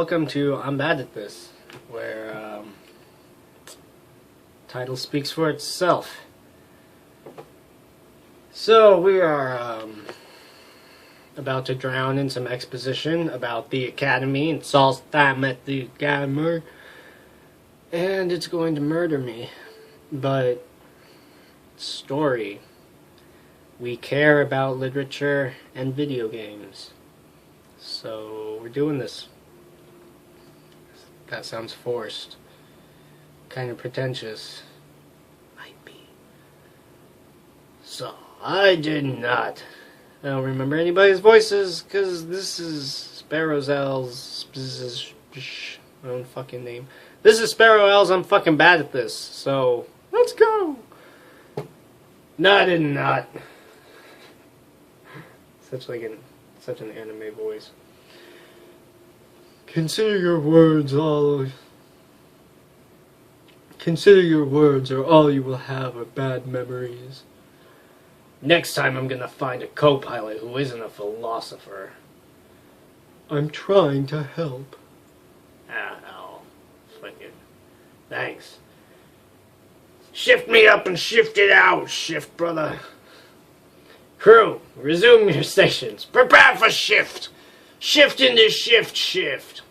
welcome to I'm Bad at This, where title speaks for itself. So we are about to drown in some exposition about the Academy and Saul's time at the Academy, and it's going to murder me. But story. We care about literature and video games. So we're doing this. That sounds forced. Kind of pretentious. Might be. So, I don't remember anybody's voices, because this is Sparrow's Elle's. My own fucking name. This is Sparrow Elle's. I'm fucking bad at this. So, let's go! No, I did not. Such an anime voice. Consider your words or all you will have are bad memories. Next time I'm gonna find a co-pilot who isn't a philosopher. I'm trying to help. Elle. Fucking. Thanks. Shift me up and shift it out, shift brother. Crew, resume your stations. Prepare for shift. Shift into shift.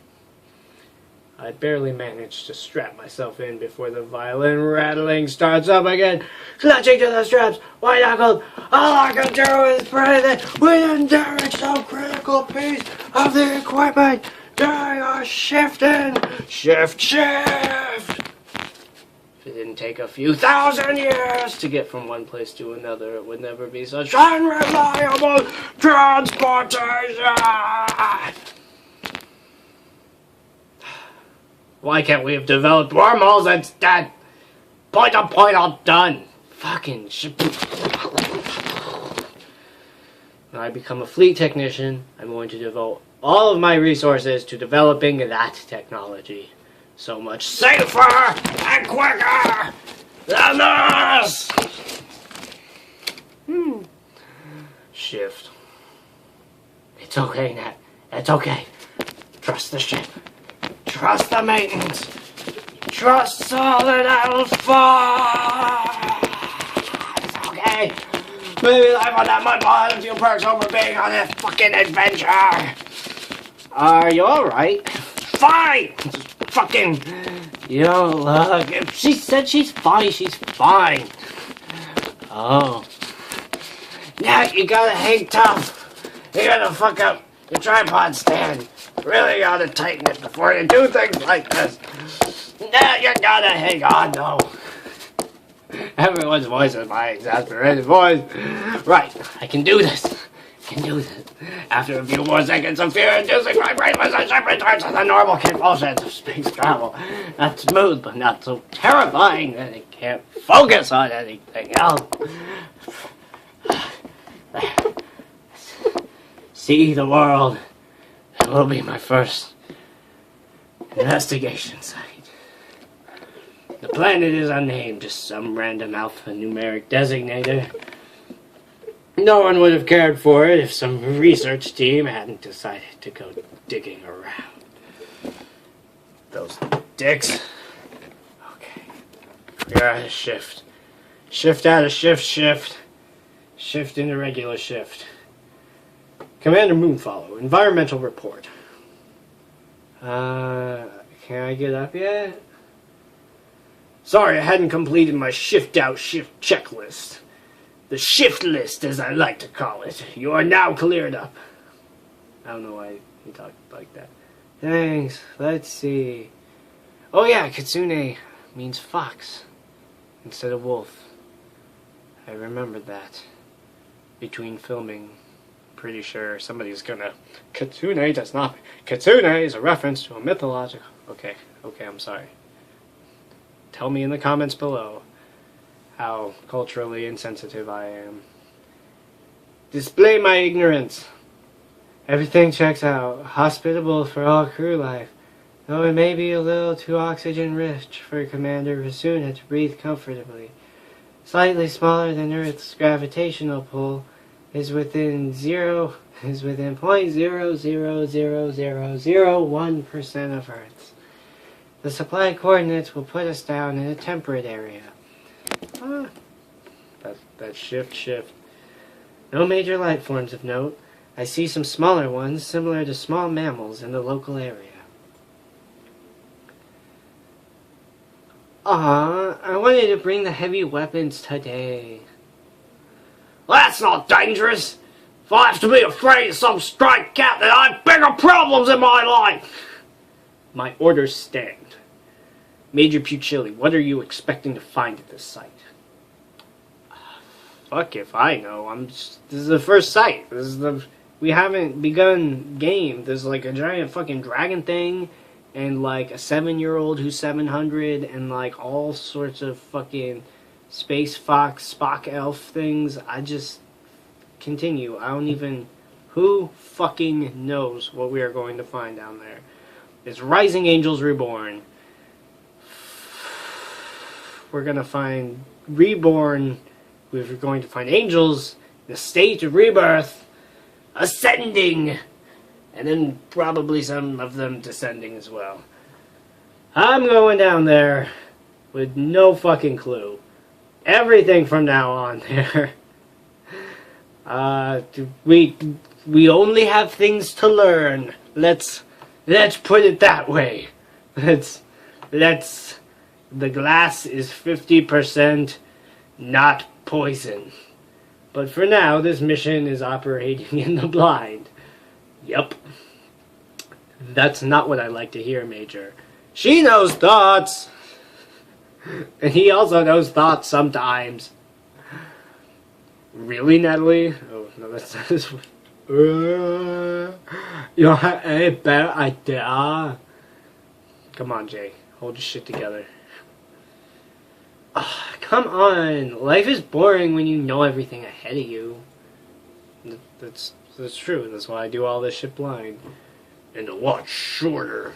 I barely managed to strap myself in before the violin rattling starts up again. Clutching to the straps, white-knuckled. All I can do is pray that we didn't damage some critical piece of the equipment during our shifting. Shift! If it didn't take a few thousand years to get from one place to another, it would never be such unreliable transportation! Why can't we have developed wormholes instead? Point, all done. Fucking shit. When I become a fleet technician, I'm going to devote all of my resources to developing that technology. So much safer and quicker than this! Shift. It's okay, Nat. It's okay. Trust the ship. Trust the maintenance. Trust solid alpha. It's okay. Maybe life on that mud ball has a few perks over being on this fucking adventure. Are you alright? Fine! Fucking... You don't look... If she said she's fine, she's fine. Oh. Now you gotta hang tough. You gotta fuck up your tripod stand. Really gotta tighten it before you do things like this. Now you gotta hang on, though. Everyone's voice is my exasperated voice. Right, I can do this. After a few more seconds of fear-inducing vibration, the ship returns to the normal convulsions of space travel. Not smooth, but not so terrifying that it can't focus on anything else. See the world. It will be my first investigation site. The planet is unnamed, just some random alphanumeric designator. No one would have cared for it if some research team hadn't decided to go digging around. Those dicks. Okay. We're out of shift. Shift out of shift. Shift into regular shift. Commander Moonfollow, environmental report. Can I get up yet? Sorry, I hadn't completed my shift out shift checklist. The shift list, as I like to call it. You are now cleared up. I don't know why he talked like that. Thanks. Let's see. Oh yeah, Kitsune means fox instead of wolf. I remembered that. Between filming, pretty sure somebody's gonna... Kitsune does not... Kitsune is a reference to a mythological... Okay, I'm sorry. Tell me in the comments below how culturally insensitive I am. Display my ignorance. Everything checks out. Hospitable for all crew life. Though it may be a little too oxygen-rich for Commander Rasuna to breathe comfortably. Slightly smaller than Earth's gravitational pull, is within 0.0000001% of Earth's. The supply coordinates will put us down in a temperate area. That's shift. No major life forms of note. I see some smaller ones, similar to small mammals in the local area. I wanted to bring the heavy weapons today. That's not dangerous. If I have to be afraid of some stray cat, then I have bigger problems in my life. My orders stand. Major Pucilli, what are you expecting to find at this site? Fuck if I know. This is the first site. We haven't begun game. There's like a giant fucking dragon thing, and like a 7-year-old who's 700, and like all sorts of fucking space fox, Spock elf things. I just continue. I don't even... Who fucking knows what we are going to find down there? It's Rising Angels Reborn. We're gonna find Reborn. We're going to find angels in a state of rebirth, ascending, and then probably some of them descending as well. I'm going down there with no fucking clue. Everything from now on there. We only have things to learn. Let's put it that way. The glass is 50% not poison. But for now, this mission is operating in the blind. Yup. That's not what I like to hear, Major. She knows thoughts! And he also knows thoughts sometimes. Really, Natalie? Oh, no, that's not this one. You have a better idea? Come on, Jay. Hold your shit together. Come on. Life is boring when you know everything ahead of you. That's true. That's why I do all this shit blind. And a lot shorter.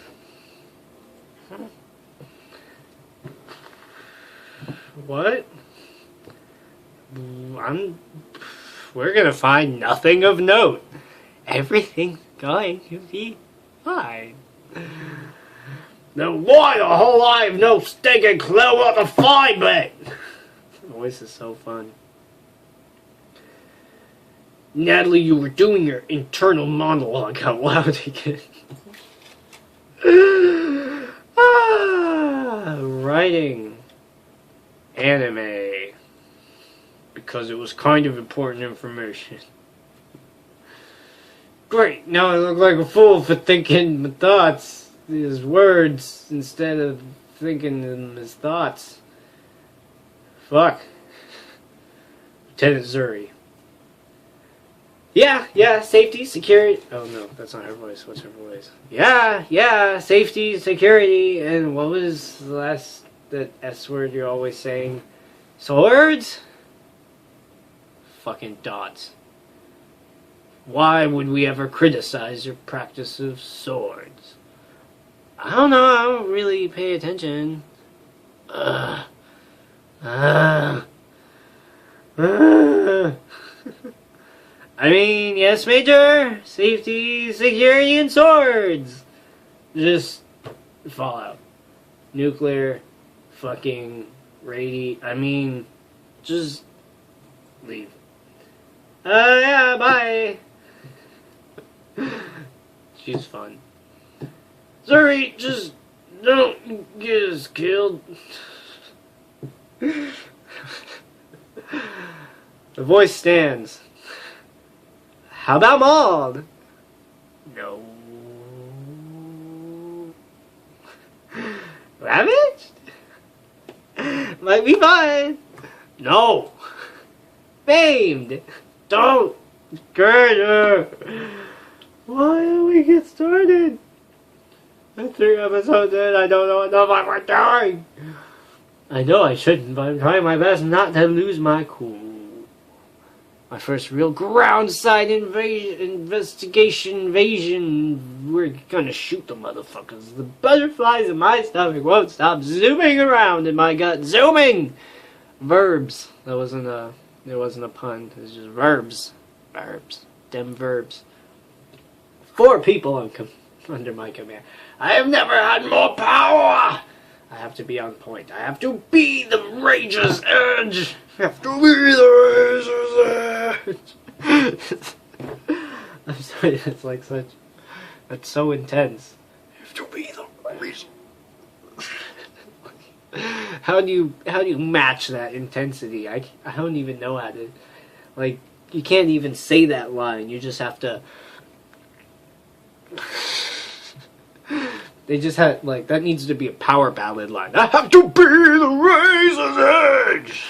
What? We're gonna find nothing of note. Everything's going to be fine. Then why the hell I have no stinking clue what to find me? The voice is so fun. Natalie, you were doing your internal monologue out loud again. Writing anime. Because it was kind of important information. Great, now I look like a fool for thinking my thoughts as words instead of thinking them as thoughts. Fuck. Lieutenant Zuri. Yeah, safety, security. Oh no, that's not her voice. What's her voice? Yeah, safety, security, and what was the last, that S word you're always saying? Swords? Fucking dots. Why would we ever criticize your practice of swords? I don't know, I don't really pay attention. I mean, yes, Major. Safety, security, and swords. Just Fallout. Nuclear, fucking just leave. Yeah, bye. She's fun. Zuri, just don't get us killed. The voice stands. How about Maud? No. Ravaged? Might be fun. No. Famed. Don't. Girder. Why don't we get started? 3 episodes in, I don't know enough I'm doing. I know I shouldn't, but I'm trying my best not to lose my cool. My first real ground side investigation invasion. We're gonna shoot the motherfuckers. The butterflies in my stomach won't stop zooming around in my gut. Zooming! Verbs. It wasn't a pun. It was just verbs. Verbs. Them verbs. 4 people under my command. I have never had more power! I have to be on point. I have to be the Rage's Edge! I have to be the Rage's Edge! I'm sorry, it's like such... That's so intense. I have to be the Rage's... How do you match that intensity? I don't even know how to... Like, you can't even say that line. You just have to... They just had, like, that needs to be a power ballad line. I have to be the Razor's Edge!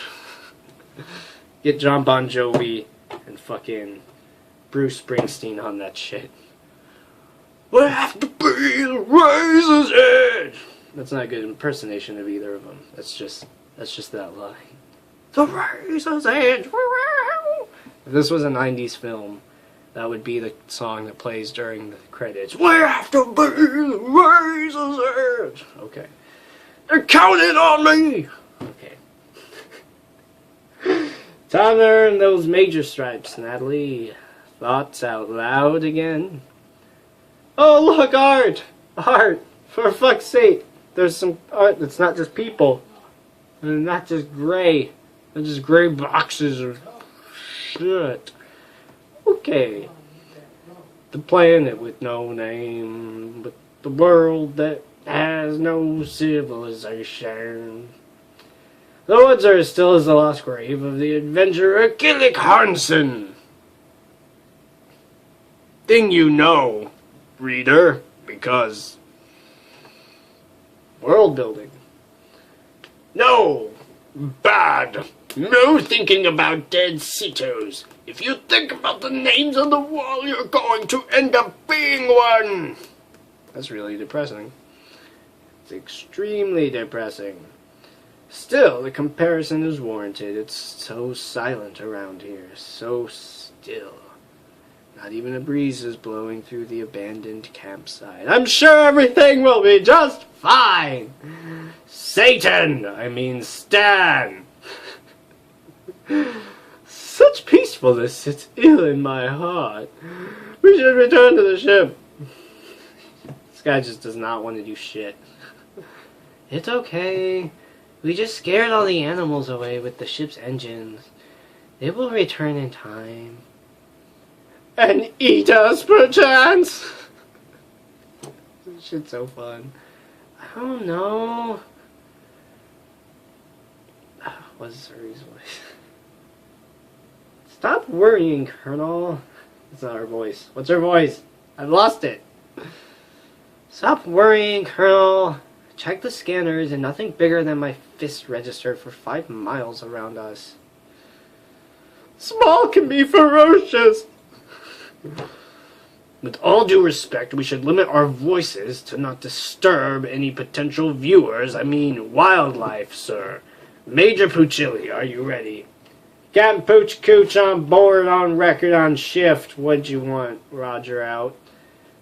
Get John Bon Jovi and fucking Bruce Springsteen on that shit. I have to be the Razor's Edge! That's not a good impersonation of either of them. That's just that line. The Razor's Edge! If this was a 90s film, that would be the song that plays during the credits. We have to be the Razor's Edge! Okay. They're counting on me! Okay. Time to earn those major stripes, Natalie. Thoughts out loud again. Oh, look, art! Art! For fuck's sake! There's some art that's not just people. And not just gray. They're just gray boxes of shit. Okay. The planet with no name, but the world that has no civilization. The woods are as still as the lost grave of the adventurer Gillick Hansen. Thing you know, reader, because world building. No, bad. No thinking about dead Cetos. If you think about the names on the wall, you're going to end up being one. That's really depressing. It's extremely depressing. Still, the comparison is warranted. It's so silent around here. So still. Not even a breeze is blowing through the abandoned campsite. I'm sure everything will be just fine. Satan! I mean Stan! Such peacefulness sits ill in my heart. We should return to the ship. This guy just does not want to do shit. It's okay. We just scared all the animals away with the ship's engines. They will return in time. And eat us, perchance? This shit's so fun. I don't know. What's her voice? Stop worrying, Colonel. That's not her voice. What's her voice? I've lost it. Stop worrying, Colonel. Check the scanners, and nothing bigger than my fist registered for 5 miles around us. Small can be ferocious. With all due respect, we should limit our voices to not disturb any potential viewers. I mean wildlife, sir. Major Puccilli, are you ready? Captain Pooch Cooch on board, on record, on shift. What'd you want? Roger out.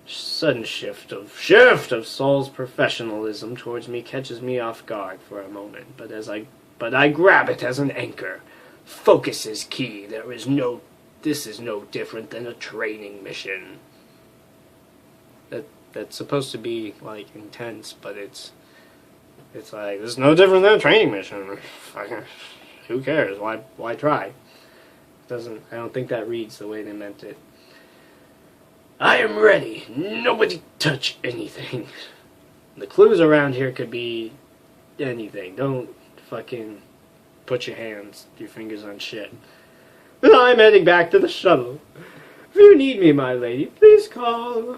Sudden shift of Saul's professionalism towards me catches me off guard for a moment, but I grab it as an anchor. Focus is key. This is no different than a training mission. That's supposed to be like intense, but it's like this is no different than a training mission. Who cares? Why try? I don't think that reads the way they meant it. I am ready. Nobody touch anything. The clues around here could be anything. Don't fucking put your fingers on shit. But I'm heading back to the shuttle. If you need me, my lady, please call.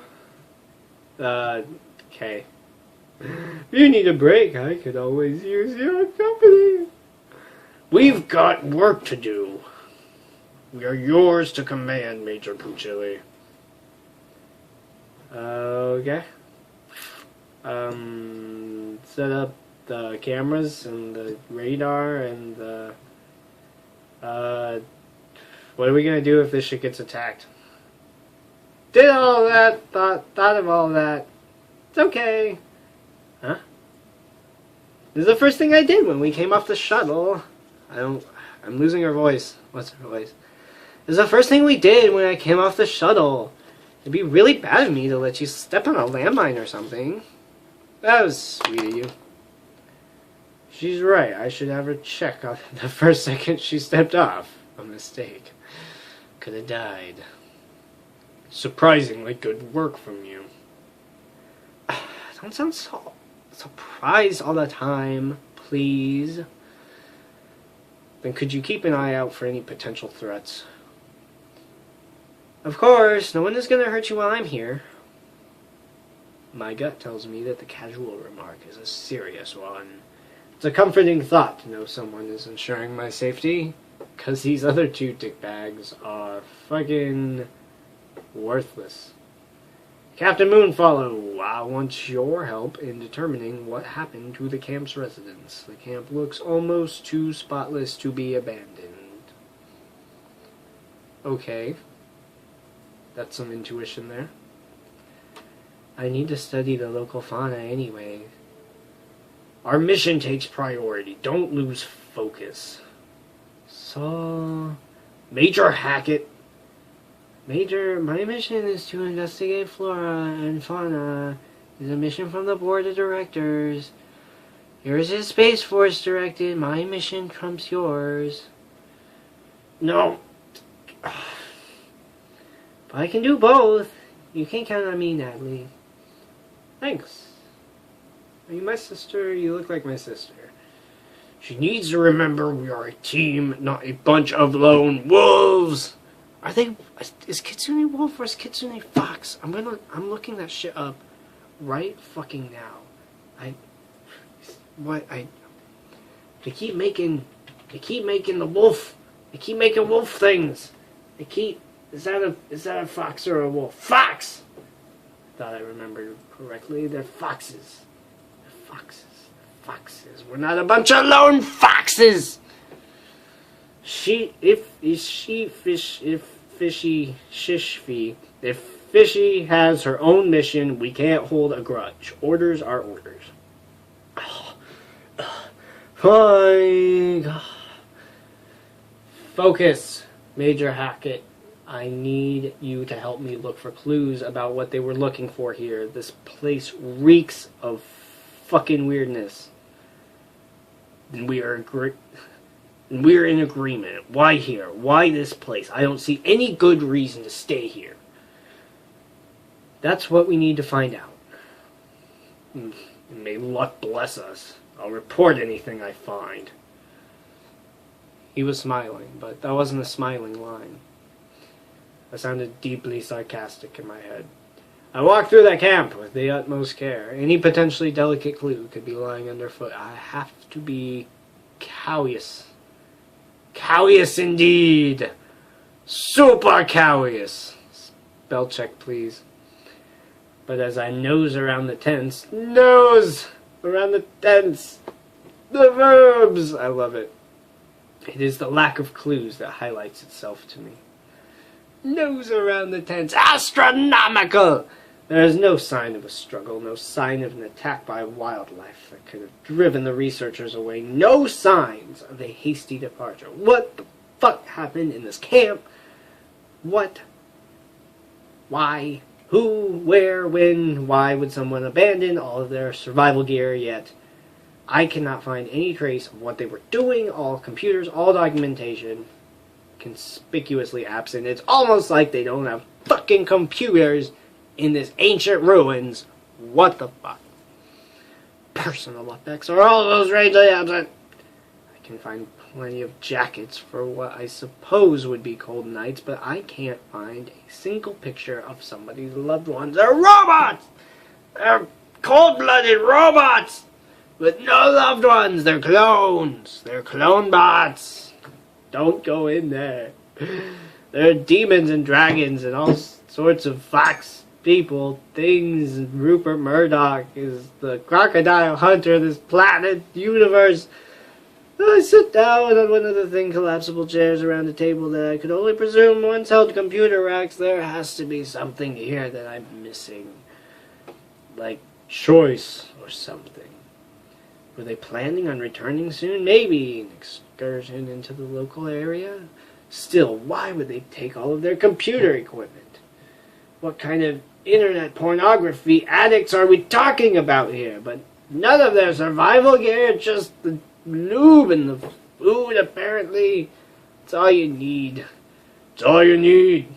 Okay. If you need a break, I could always use your company. We've got work to do. We are yours to command, Major Puccilli. Okay. Set up the cameras and the radar and the... what are we gonna do if this shit gets attacked? Did all that, thought of all that. It's okay. Huh? This is the first thing I did when we came off the shuttle. I'm losing her voice. What's her voice? It was the first thing we did when I came off the shuttle. It'd be really bad of me to let you step on a landmine or something. That was sweet of you. She's right. I should have her check on the first second she stepped off. A mistake. Could have died. Surprisingly good work from you. Don't sound so surprised all the time, please. Then could you keep an eye out for any potential threats? Of course, no one is going to hurt you while I'm here. My gut tells me that the casual remark is a serious one. It's a comforting thought to know someone is ensuring my safety, because these other two dickbags are fucking worthless. Captain Moonfollow, I want your help in determining what happened to the camp's residents. The camp looks almost too spotless to be abandoned. Okay. That's some intuition there. I need to study the local fauna anyway. Our mission takes priority. Don't lose focus. So, Major Hackett. Major, my mission is to investigate flora and fauna. It's a mission from the board of directors. Yours is Space Force directed. My mission trumps yours. No. But I can do both. You can count on me, Natalie. Thanks. Are you my sister? You look like my sister. She needs to remember we are a team, not a bunch of lone wolves. Are they? Is Kitsune Wolf or is Kitsune Fox? I'm looking that shit up right fucking now. They keep making the wolf. They keep making wolf things. Is that a fox or a wolf? Fox! Thought I remembered correctly. They're foxes. They're foxes. Foxes. We're not a bunch of lone foxes! If Fishy has her own mission, we can't hold a grudge. Orders are orders. Fine. Focus, Major Hackett. I need you to help me look for clues about what they were looking for here. This place reeks of fucking weirdness. And we're in agreement. Why here? Why this place? I don't see any good reason to stay here. That's what we need to find out. And may luck bless us. I'll report anything I find. He was smiling, but that wasn't a smiling line. That sounded deeply sarcastic in my head. I walked through that camp with the utmost care. Any potentially delicate clue could be lying underfoot. I have to be curious. Curious indeed. Super curious. Spell check, please. But as I nose around the tents, the verbs, I love it. It is the lack of clues that highlights itself to me. Nose around the tents, astronomical! There is no sign of a struggle, no sign of an attack by wildlife that could have driven the researchers away. No signs of a hasty departure. What the fuck happened in this camp? What? Why? Who? Where? When? Why would someone abandon all of their survival gear yet? I cannot find any trace of what they were doing. All computers, all documentation, conspicuously absent. It's almost like they don't have fucking computers in this ancient ruins. What the fuck? Personal effects are all those strangely absent. I can find plenty of jackets for what I suppose would be cold nights, but I can't find a single picture of somebody's loved ones. They're robots! They're cold-blooded robots! With no loved ones. They're clones. They're clone bots. Don't go in there. There are demons and dragons and all sorts of fox people, things. Rupert Murdoch is the crocodile hunter of this planet, universe. I sit down on one of the thin collapsible chairs around a table that I could only presume once held computer racks. There has to be something here that I'm missing. Like choice or something. Were they planning on returning soon? Maybe an excursion into the local area? Still, why would they take all of their computer equipment? What kind of internet pornography addicts are we talking about here? But none of their survival gear, just the lube and the food, apparently. It's all you need. It's all you need.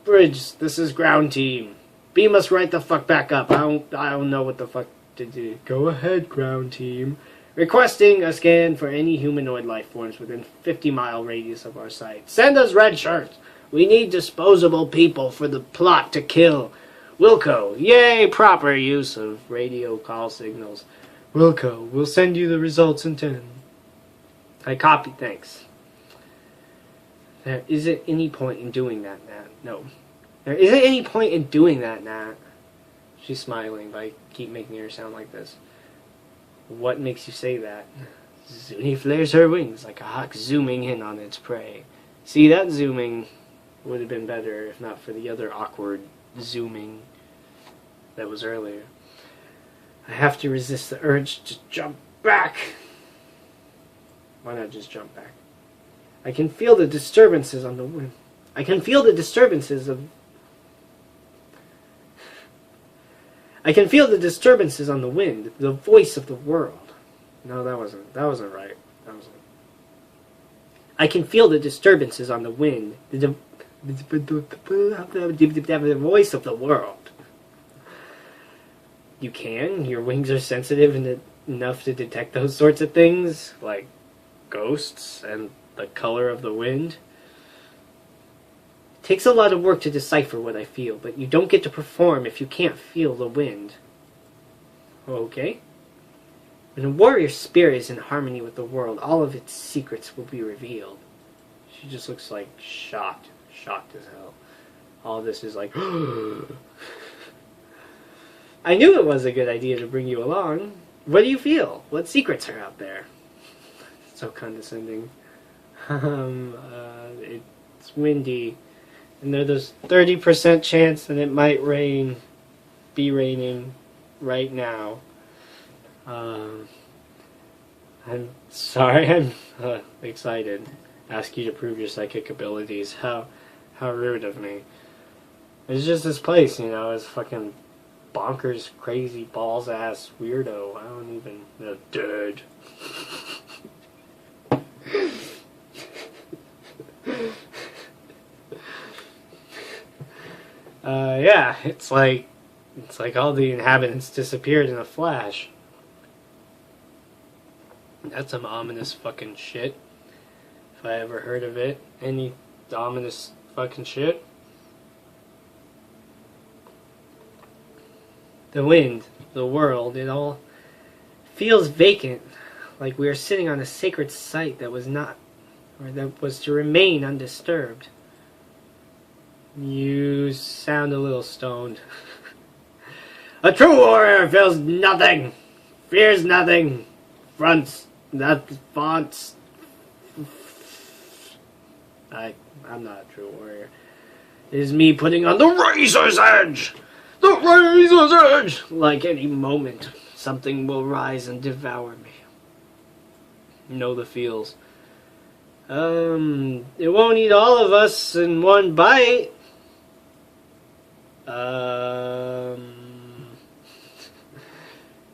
Bridge, this is ground team. Beam us right the fuck back up. I don't know what the fuck to do. Go ahead, ground team. Requesting a scan for any humanoid life forms within 50-mile radius of our site. Send us red shirts. We need disposable people for the plot to kill. Wilco, yay, proper use of radio call signals. Wilco, we'll send you the results in 10. I copy, thanks. There isn't any point in doing that, Nat. No. There isn't any point in doing that, Nat. She's smiling, but I keep making her sound like this. What makes you say that? Zuni flares her wings like a hawk zooming in on its prey. See, that zooming would have been better if not for the other awkward zooming that was earlier. I have to resist the urge to jump back. Why not just jump back? I can feel the disturbances on the wind. I can feel the disturbances on the wind, the voice of the world. No, that wasn't right. I can feel the disturbances on the wind, the voice of the world. You can? Your wings are sensitive enough to detect those sorts of things, like ghosts and the color of the wind? It takes a lot of work to decipher what I feel, but you don't get to perform if you can't feel the wind. Okay? When a warrior spirit is in harmony with the world, all of its secrets will be revealed. She just looks like shocked as hell. All this is like, I knew it was a good idea to bring you along. What do you feel? What secrets are out there? So condescending. It's windy, and there's 30% chance that it might be raining right now. I'm sorry, I'm excited. Ask you to prove your psychic abilities. How rude of me. It's just this place, it's fucking bonkers, crazy, balls-ass weirdo. I don't even know. Dude. Yeah, it's like all the inhabitants disappeared in a flash. That's some ominous fucking shit. If I ever heard of it. Any ominous fucking shit. The wind, the world, it all feels vacant. Like we are sitting on a sacred site that was to remain undisturbed. You sound a little stoned. A true warrior feels nothing, fears nothing, fronts, not fonts. I'm not a true warrior. It is me putting on the razor's edge! The razor's edge! Like any moment, something will rise and devour me. Know the feels. It won't eat all of us in one bite.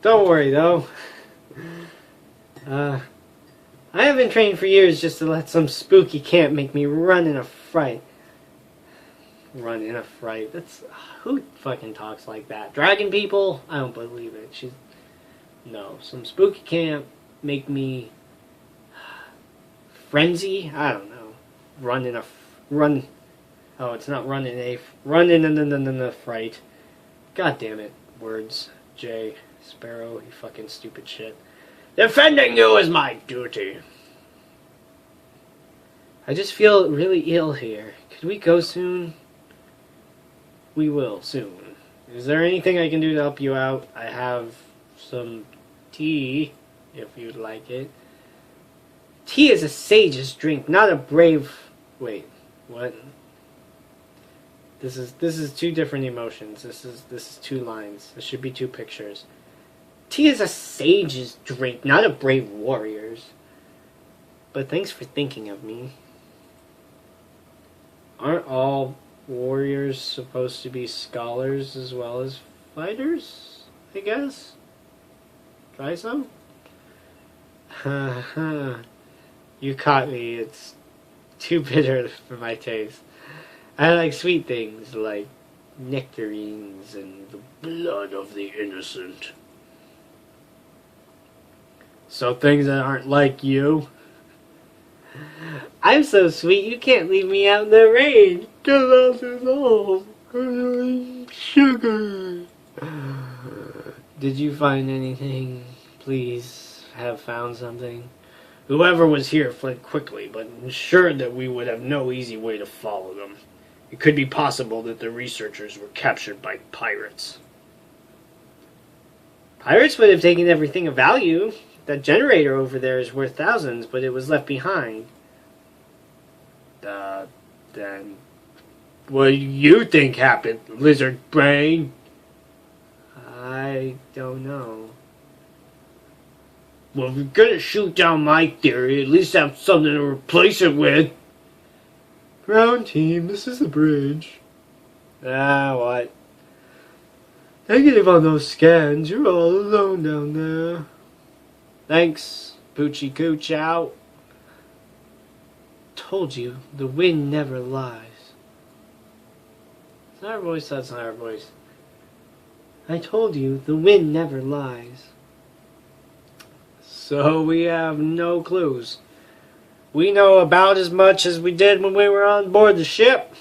Don't worry though. I haven't trained for years just to let some spooky camp make me run in a fright. Run in a fright. That's who fucking talks like that? Dragon people? I don't believe it. No, some spooky camp make me frenzy. I don't know. Run. Oh, it's not run in a fright. God damn it. Words. J. Sparrow. You fucking stupid shit. Defending you is my duty. I just feel really ill here. Could we go soon? We will soon. Is there anything I can do to help you out? I have some tea, if you'd like it. Tea is a sage's drink, not a brave... Wait, what? This is two different emotions. This is two lines. This should be two pictures. Tea is a sage's drink, not a brave warrior's. But thanks for thinking of me. Aren't all warriors supposed to be scholars as well as fighters? I guess. Try some? You caught me. It's too bitter for my taste. I like sweet things like nectarines and the blood of the innocent. So things that aren't like you. I'm so sweet you can't leave me out in the rain. Cause that's all. Sugar. Did you find anything? Please have found something. Whoever was here fled quickly, but ensured that we would have no easy way to follow them. It could be possible that the researchers were captured by pirates. Pirates would have taken everything of value. That generator over there is worth thousands, but it was left behind. Then... What do you think happened, lizard brain? I don't know. Well, if you're gonna shoot down my theory, at least have something to replace it with. Ground team, this is the bridge. What? Negative on those scans. You're all alone down there. Thanks, Poochie Cooch out. Told you, the wind never lies. It's not our voice, that's not our voice. I told you, the wind never lies. So we have no clues. We know about as much as we did when we were on board the ship.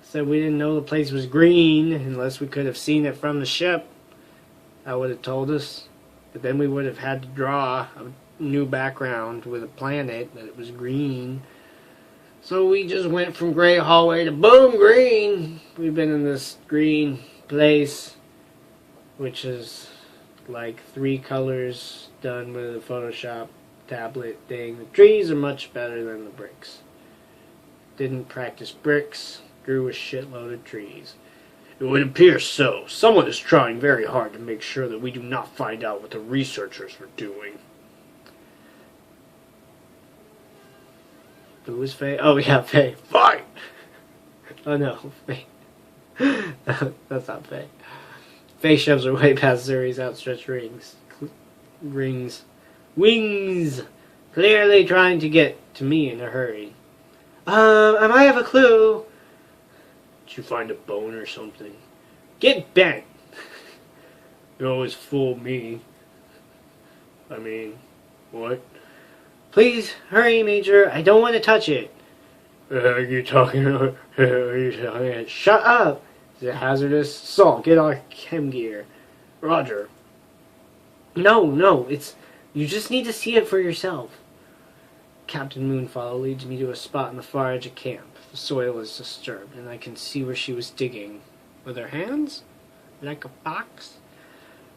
Said we didn't know the place was green unless we could have seen it from the ship. That would have told us. But then we would have had to draw a new background with a planet that it was green. So we just went from gray hallway to boom, green. We've been in this green place, which is like 3 colors done with a Photoshop tablet thing. The trees are much better than the bricks. Didn't practice bricks, grew a shitload of trees. It would appear so. Someone is trying very hard to make sure that we do not find out what the researchers were doing. Who was Faye? Oh yeah, Faye. Fine! Oh no, Faye. That's not Faye. Faye shoves her way past Zuri's outstretched wings, clearly trying to get to me in a hurry. I might have a clue. Did you find a bone or something? Get bent! You always fool me. I mean, what? Please, hurry, Major. I don't want to touch it. Are you talking about... Shut up! Is it hazardous? Saul, get our chem gear. Roger. No, it's... You just need to see it for yourself. Captain Moonfall leads me to a spot on the far edge of camp. The soil is disturbed, and I can see where she was digging. With her hands? Like a fox?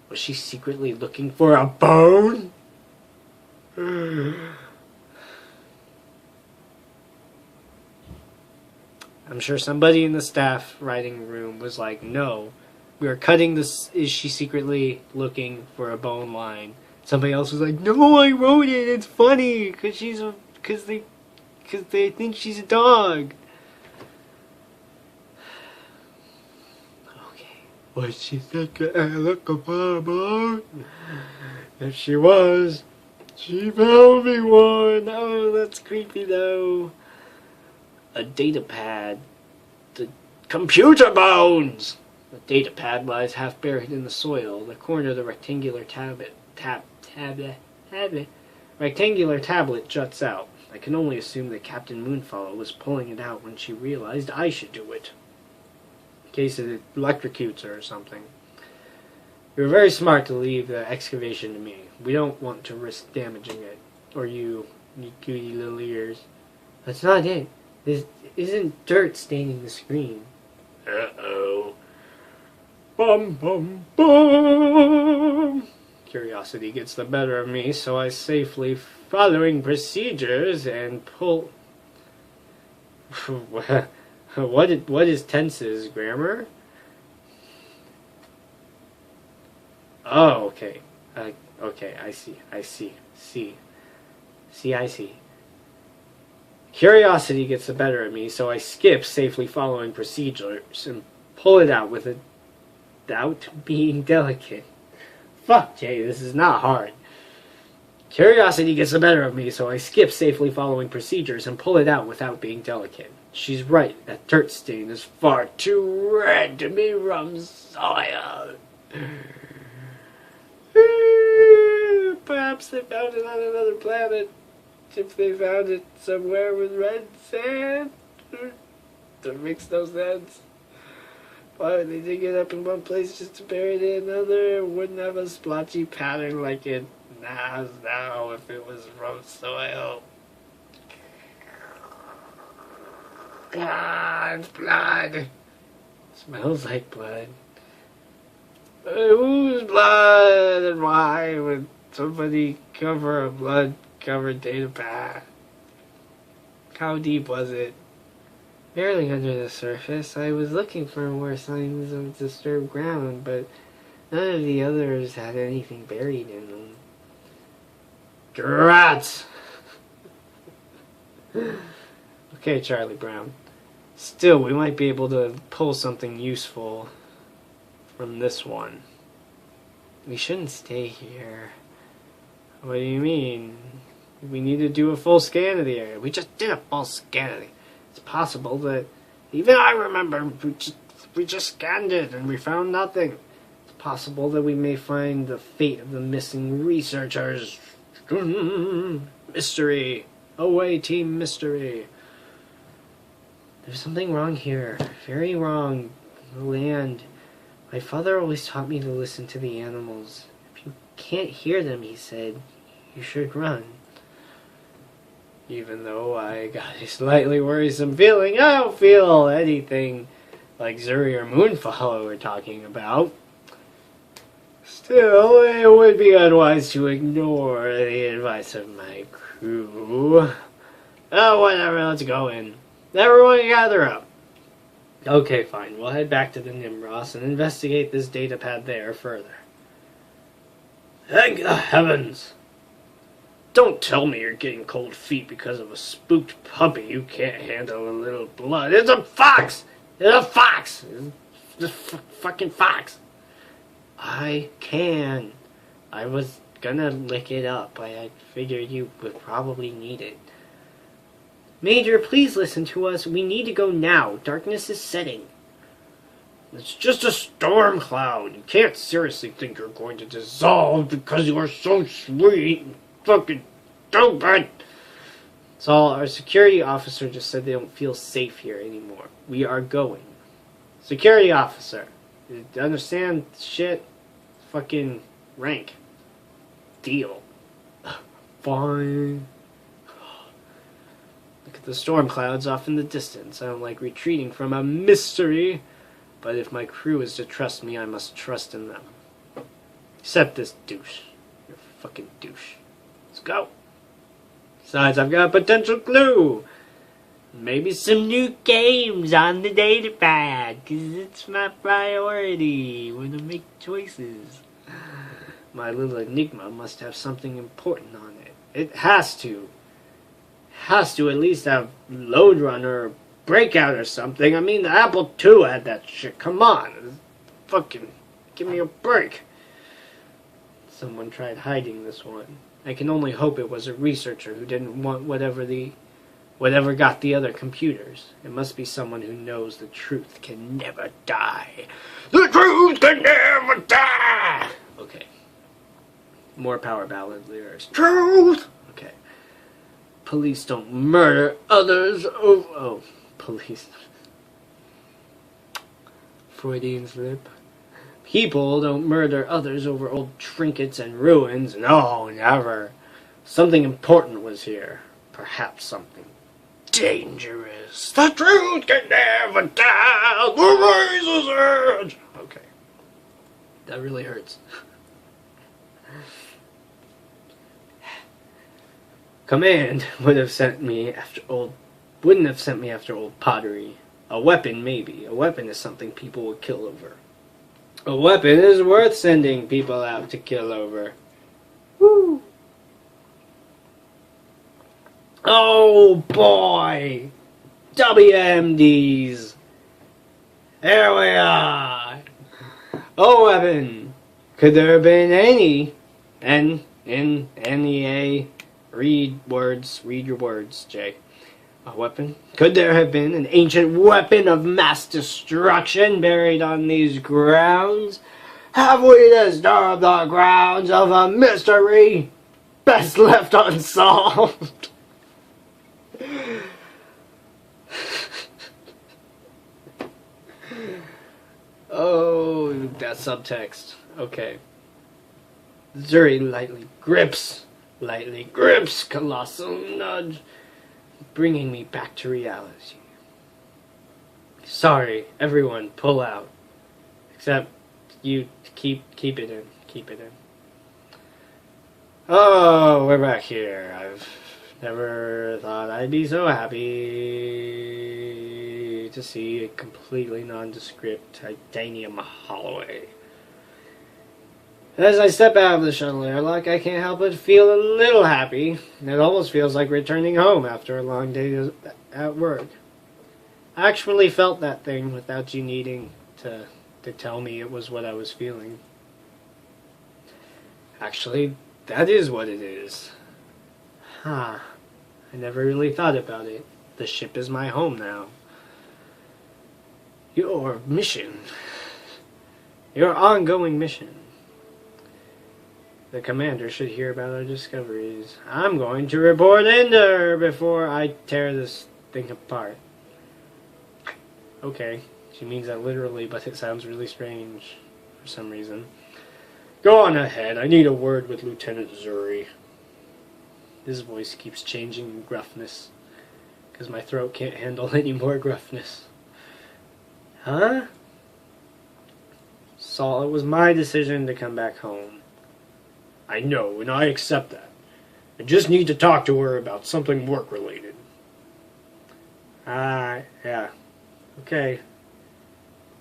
Was she secretly looking for a bone? I'm sure somebody in the staff writing room was like, no, we are cutting this, is she secretly looking for a bone line. Somebody else was like, no, I wrote it, it's funny, because they think she's a dog. Okay. Was she thinking I look for a bone? If she was, she found me one. Oh, that's creepy though. A data pad. The computer bones! The data pad lies half buried in the soil. The corner of the rectangular rectangular tablet juts out. I can only assume that Captain Moonfall was pulling it out when she realized I should do it. In case it electrocutes her or something. You were very smart to leave the excavation to me. We don't want to risk damaging it. Or you goody little ears. That's not it. This isn't dirt staining the screen. Uh-oh. Bum, bum, bum! Curiosity gets the better of me, so I safely, following procedures, and pull... What is tenses, grammar? Oh, okay. Okay, I see. Curiosity gets the better of me, so I skip safely following procedures and pull it out without being delicate. Fuck, Jay, this is not hard. Curiosity gets the better of me, so I skip safely following procedures and pull it out without being delicate. She's right, that dirt stain is far too red to be from soil. Perhaps they found it on another planet. If they found it somewhere with red sand. That makes no sense. Why would they dig it up in one place just to bury it in another? It wouldn't have a splotchy pattern like it has now if it was from soil. God, it's blood. It smells like blood. Whose blood and why would somebody cover a blood-covered data pad? How deep was it? Barely under the surface. I was looking for more signs of disturbed ground, but none of the others had anything buried in them. Rats! Okay, Charlie Brown. Still, we might be able to pull something useful from this one. We shouldn't stay here. What do you mean? We need to do a full scan of the area. We just did a full scan of it. It's possible that even I remember we just scanned it and we found nothing. It's possible that we may find the fate of the missing researchers. Mystery. Away, team mystery. There's something wrong here. Very wrong. The land. My father always taught me to listen to the animals. If you can't hear them, he said, you should run. Even though I got a slightly worrisome feeling, I don't feel anything like Zuri or Moonfall we're talking about. Still, it would be unwise to ignore the advice of my crew. Oh, whatever, let's go in. Everyone gather up. Okay, fine. We'll head back to the Nimros and investigate this datapad there further. Thank the heavens! Don't tell me you're getting cold feet because of a spooked puppy you can't handle a little blood. It's a fox! It's a fox! It's a fucking fox! I can. I was gonna lick it up, but I figured you would probably need it. Major, please listen to us. We need to go now. Darkness is setting. It's just a storm cloud. You can't seriously think you're going to dissolve because you are so sweet and fucking stupid. So our security officer just said they don't feel safe here anymore. We are going. Security officer. You understand shit? Fucking rank. Deal. Fine. Look at the storm clouds off in the distance. I don't like retreating from a mystery, but if my crew is to trust me, I must trust in them. Except this douche. You're a fucking douche. Let's go. Besides, I've got a potential clue. Maybe some new games on the datapad, because it's my priority when I make choices. My little enigma must have something important on it. It has to. Has to at least have Load Runner or Breakout or something. I mean, the Apple II had that shit. Come on. Fucking give me a break. Someone tried hiding this one. I can only hope it was a researcher who didn't want whatever got the other computers. It must be someone who knows the truth can never die. The truth can never die! Okay. More power ballad lyrics. Truth! Okay. Police don't murder others. Oh, police. Freudian slip. People don't murder others over old trinkets and ruins. No, never. Something important was here. Perhaps something dangerous. The truth can never die. The razor's edge. Okay. That really hurts. Command wouldn't have sent me after old pottery. A weapon, maybe. A weapon is something people would kill over. A weapon is worth sending people out to kill over. Woo! Oh boy! WMDs! Here we are! Oh weapon! Could there have been any N-N-N-E-A? Read your words, Jay. A weapon? Could there have been an ancient weapon of mass destruction buried on these grounds? Have we disturbed the grounds of a mystery best left unsolved? Oh, that subtext. Okay. Zuri lightly grips, colossal nudge, bringing me back to reality. Sorry, everyone, pull out. Except you, keep it in. Oh, we're back here. I've never thought I'd be so happy to see a completely nondescript titanium hallway. As I step out of the shuttle airlock, I can't help but feel a little happy. It almost feels like returning home after a long day at work. I actually felt that thing without you needing to tell me it was what I was feeling. Actually, that is what it is. Huh. I never really thought about it. The ship is my home now. Your mission. Your ongoing mission. The commander should hear about our discoveries. I'm going to report into her before I tear this thing apart. Okay, she means that literally, but it sounds really strange for some reason. Go on ahead, I need a word with Lieutenant Zuri. His voice keeps changing in gruffness, because my throat can't handle any more gruffness. Huh? Saul, it was my decision to come back home. I know, and I accept that. I just need to talk to her about something work-related. Yeah. Okay.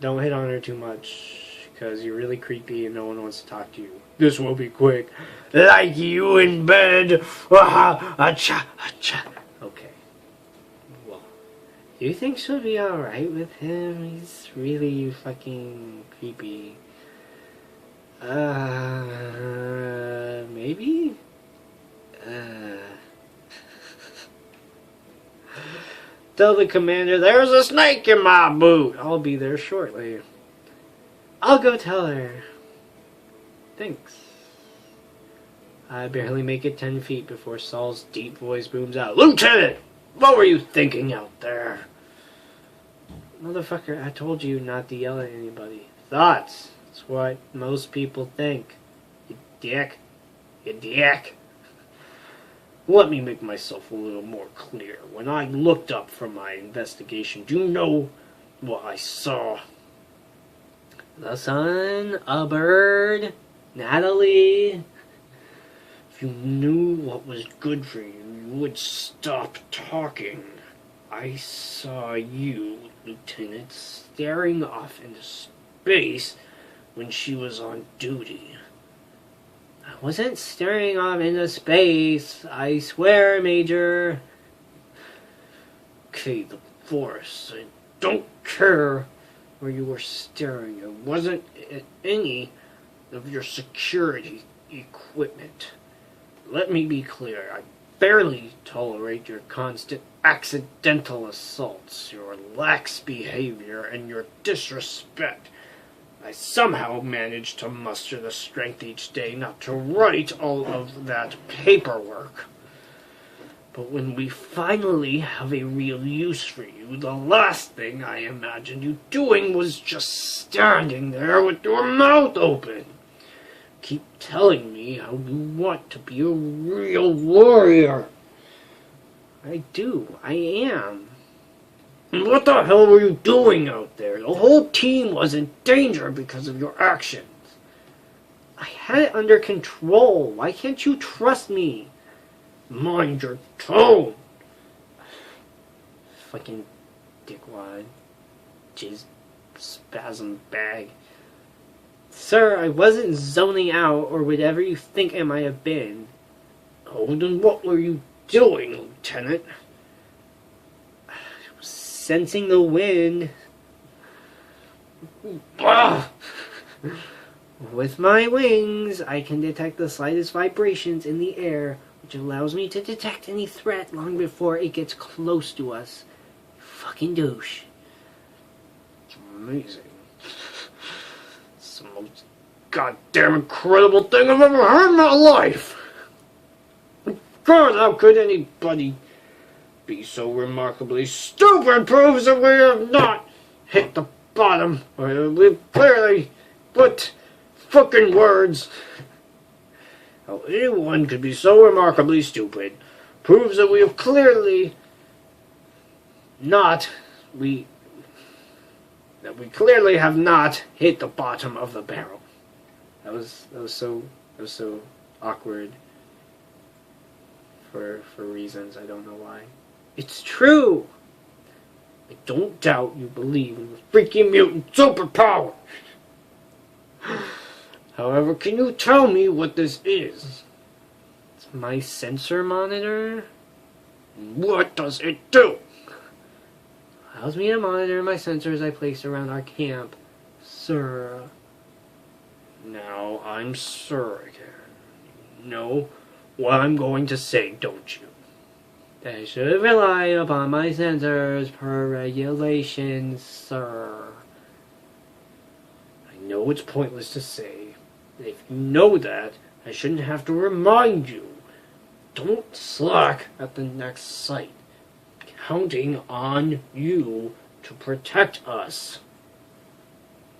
Don't hit on her too much, because you're really creepy and no one wants to talk to you. This will be quick. Like you in bed. Acha. Okay. Well, you think she'll be alright with him? He's really fucking creepy. Maybe? Tell the commander there's a snake in my boot. I'll be there shortly. I'll go tell her. Thanks. I barely make it 10 feet before Saul's deep voice booms out. Lieutenant! What were you thinking out there? Motherfucker, I told you not to yell at anybody. Thoughts. That's what most people think. You dick. Let me make myself a little more clear. When I looked up from my investigation, do you know what I saw? The sun, a bird, Natalie. If you knew what was good for you, you would stop talking. I saw you, Lieutenant, staring off into space when she was on duty. I wasn't staring off into space, I swear, Major. Okay, the Force. I don't care where you were staring. It wasn't at any of your security equipment. Let me be clear. I barely tolerate your constant accidental assaults, your lax behavior, and your disrespect. I somehow manage to muster the strength each day not to write all of that paperwork. But when we finally have a real use for you, the last thing I imagined you doing was just standing there with your mouth open. Keep telling me how you want to be a real warrior. I do. I am. And what the hell were you doing out there? The whole team was in danger because of your actions. I had it under control. Why can't you trust me? Mind your tone. Fucking dickwad. Jizz spasm bag. Sir, I wasn't zoning out or whatever you think I might have been. Oh, then what were you doing, Lieutenant? Sensing the wind. Ah! With my wings, I can detect the slightest vibrations in the air, which allows me to detect any threat long before it gets close to us. Fucking douche. It's amazing. It's the most goddamn incredible thing I've ever heard in my life. God, how could anybody be so remarkably stupid? Proves that we have not hit the bottom. We've clearly put fucking words. How anyone could be so remarkably stupid proves that we have clearly not that we clearly have not hit the bottom of the barrel. That was so awkward for reasons I don't know why. It's true. I don't doubt you believe in the freaking mutant superpower. However, can you tell me what this is? It's my sensor monitor. What does it do? Allows me to monitor my sensors I place around our camp, sir. Now I'm sir again. You know what I'm going to say, don't you? I should rely upon my sensors per regulations, sir. I know it's pointless to say, but if you know that, I shouldn't have to remind you. Don't slack at the next site. Counting on you to protect us.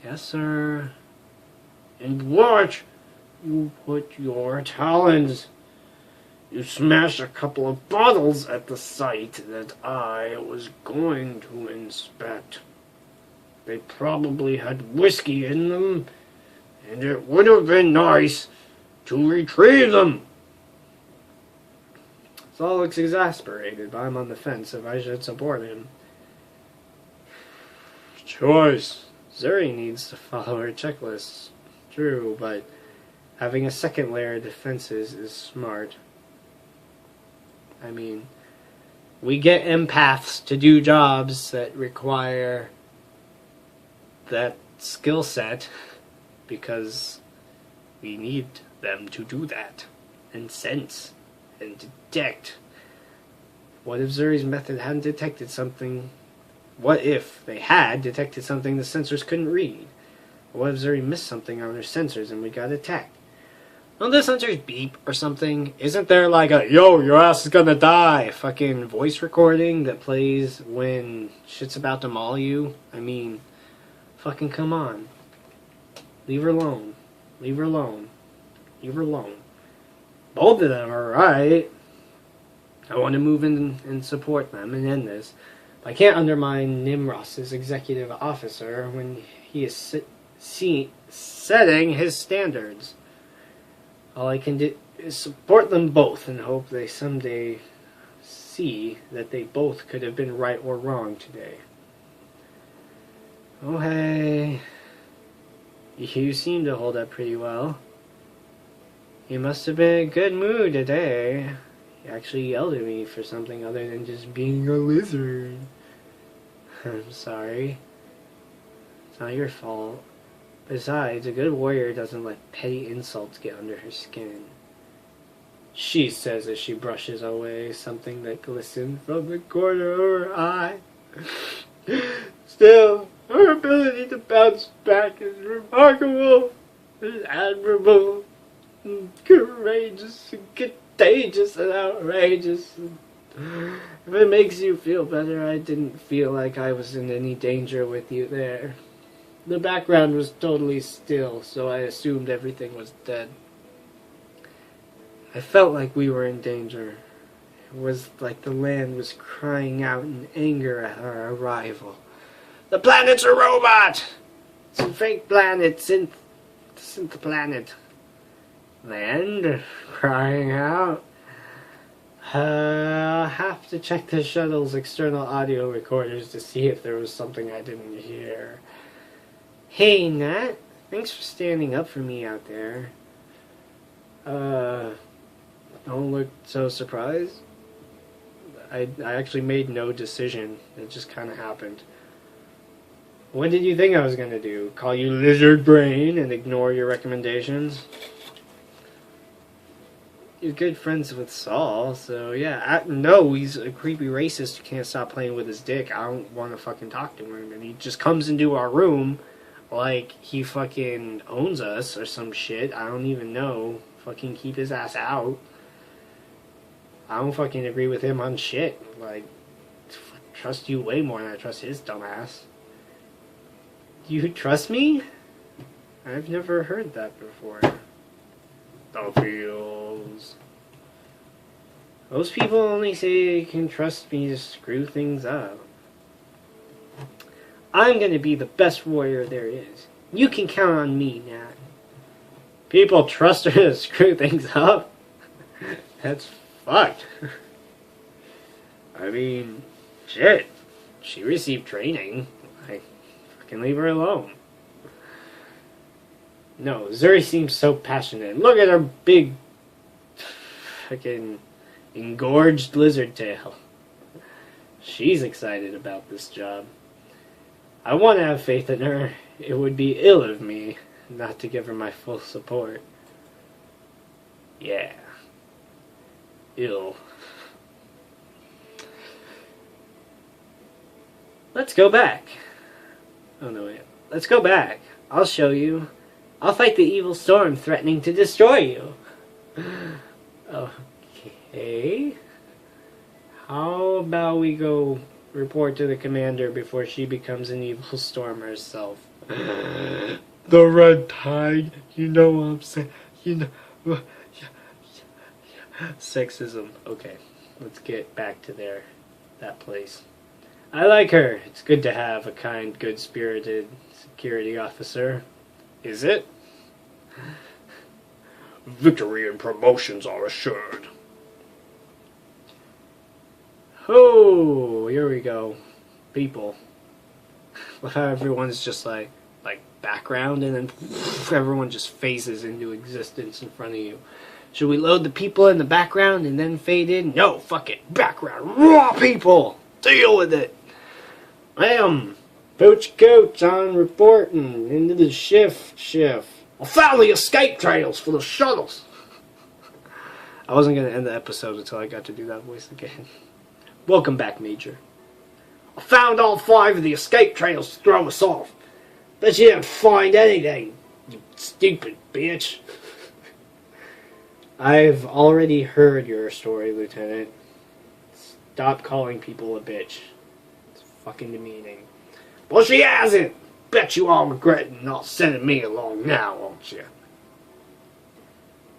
Yes, sir. And watch you put your talons. You smashed a couple of bottles at the site that I was going to inspect. They probably had whiskey in them, and it would have been nice to retrieve them. Saul looks exasperated, but I'm on the fence if I should support him. Choice. Zuri needs to follow her checklists. True, but having a second layer of defenses is smart. I mean, we get empaths to do jobs that require that skill set because we need them to do that and sense and detect. What if Zuri's method hadn't detected something? What if they had detected something the sensors couldn't read? What if Zuri missed something on her sensors and we got attacked? Don't the sensors beep or something? Isn't there like a, yo, your ass is gonna die, fucking voice recording that plays when shit's about to maul you? I mean, fucking come on. Leave her alone. Leave her alone. Leave her alone. Both of them are right. I want to move in and support them and end this. But I can't undermine Nimros as executive officer when he is setting his standards. All I can do is support them both and hope they someday see that they both could have been right or wrong today. Oh, hey. You seem to hold up pretty well. You must have been in a good mood today. You actually yelled at me for something other than just being a lizard. I'm sorry. It's not your fault. Besides, a good warrior doesn't let petty insults get under her skin. She says as she brushes away something that glistened from the corner of her eye. Still, her ability to bounce back is remarkable. It's admirable. And courageous and contagious and outrageous. If it makes you feel better, I didn't feel like I was in any danger with you there. The background was totally still, so I assumed everything was dead. I felt like we were in danger. It was like the land was crying out in anger at our arrival. The planet's a robot! It's a fake planet, synth planet. Land crying out? I'll have to check the shuttle's external audio recorders to see if there was something I didn't hear. Hey, Nat. Thanks for standing up for me out there. Don't look so surprised. I actually made no decision. It just kind of happened. What did you think I was going to do? Call you lizard brain and ignore your recommendations? You're good friends with Saul, so yeah. No, he's a creepy racist who can't stop playing with his dick. I don't want to fucking talk to him. And he just comes into our room like he fucking owns us or some shit. I don't even know. Fucking keep his ass out. I don't fucking agree with him on shit. Like, trust you way more than I trust his dumb ass. You trust me? I've never heard that before. The feels. Most people only say they can trust me to screw things up. I'm gonna be the best warrior there is. You can count on me, Nat. People trust her to screw things up? That's fucked. I mean, shit. She received training. I fucking leave her alone. No, Zuri seems so passionate. Look at her big fucking engorged lizard tail. She's excited about this job. I want to have faith in her. It would be ill of me not to give her my full support. Yeah. Ill. Let's go back. Oh no, wait. Let's go back. I'll show you. I'll fight the evil storm threatening to destroy you. Okay. How about we go report to the commander before she becomes an evil storm herself? The red tide, you know what I'm saying? You know. Sexism. Okay, let's get back to that place. I like her. It's good to have a kind, good-spirited security officer. Is it? Victory and promotions are assured. Oh, here we go. People. How everyone's just like background, and then everyone just phases into existence in front of you. Should we load the people in the background and then fade in? No, fuck it. Background. Raw people. Deal with it. Coach on reporting into the shift. I found the escape trails for the shuttles. I wasn't going to end the episode until I got to do that voice again. Welcome back, Major. I found all 5 of the escape trails to throw us off. Bet you didn't find anything, you stupid bitch. I've already heard your story, Lieutenant. Stop calling people a bitch. It's fucking demeaning. Well, she hasn't. Bet you all regretting not sending me along now, won't you?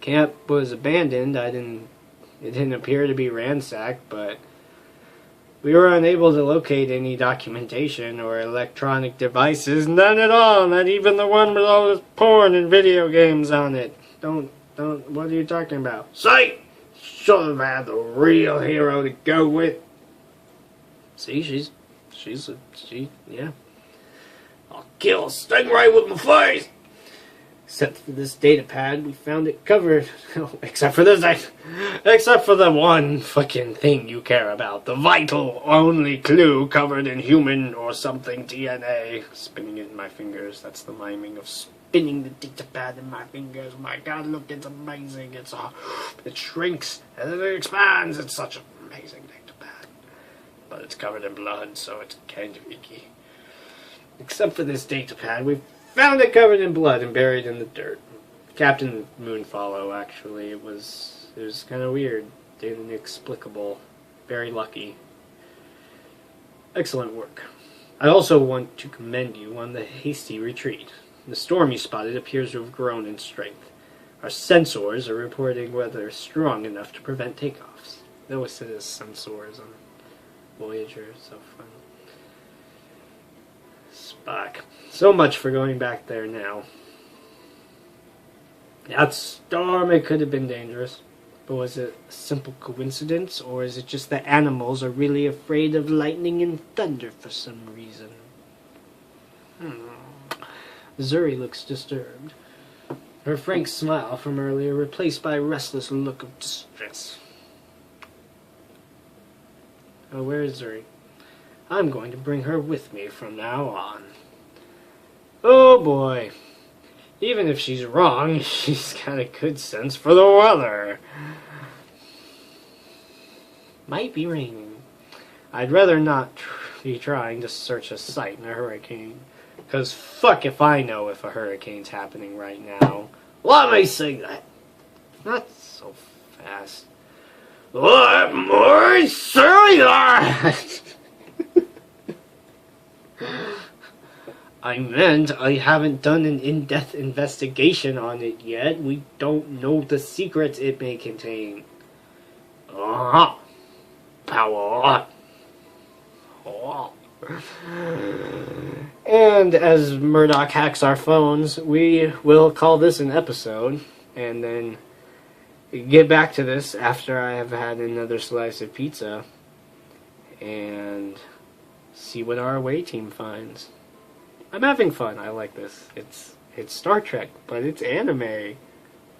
Camp was abandoned. It didn't appear to be ransacked, but we were unable to locate any documentation or electronic devices. None at all. Not even the one with all this porn and video games on it. Don't. What are you talking about? See? Should have had the real hero to go with. See, yeah. I'll kill a stingray with my face. Except for this data pad, we found it covered. Except for the one fucking thing you care about. The vital only clue covered in human or something DNA. Spinning it in my fingers. That's the miming of spinning the data pad in my fingers. My God, look, it's amazing. It shrinks and then it expands. It's such an amazing data pad. But it's covered in blood, so it's kind of icky. Except for this data pad, we found it covered in blood and buried in the dirt. Captain Moonfollow, actually. It was kind of weird. Inexplicable. Very lucky. Excellent work. I also want to commend you on the hasty retreat. The storm you spotted appears to have grown in strength. Our sensors are reporting weather strong enough to prevent takeoffs. They always say there's sensors on Voyager. So fun. Spock. So much for going back there now. That storm, it could have been dangerous. But was it a simple coincidence, or is it just that animals are really afraid of lightning and thunder for some reason? Zuri looks disturbed. Her frank smile from earlier replaced by a restless look of distress. Oh, where is Zuri? I'm going to bring her with me from now on. Oh boy. Even if she's wrong, she's got a good sense for the weather. Might be raining. I'd rather not be trying to search a site in a hurricane. Because fuck if I know if a hurricane's happening right now. Let me say that. Not so fast. What more serious? I meant I haven't done an in-depth investigation on it yet. We don't know the secrets it may contain. Power on. And as Murdoch hacks our phones, we will call this an episode, and then get back to this after I have had another slice of pizza, and see what our away team finds. I'm having fun. I like this. It's Star Trek, but it's anime.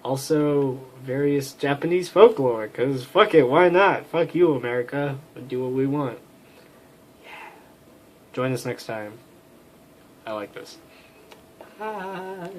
Also, various Japanese folklore, because fuck it, why not? Fuck you, America. We'll do what we want. Yeah. Join us next time. I like this. Bye.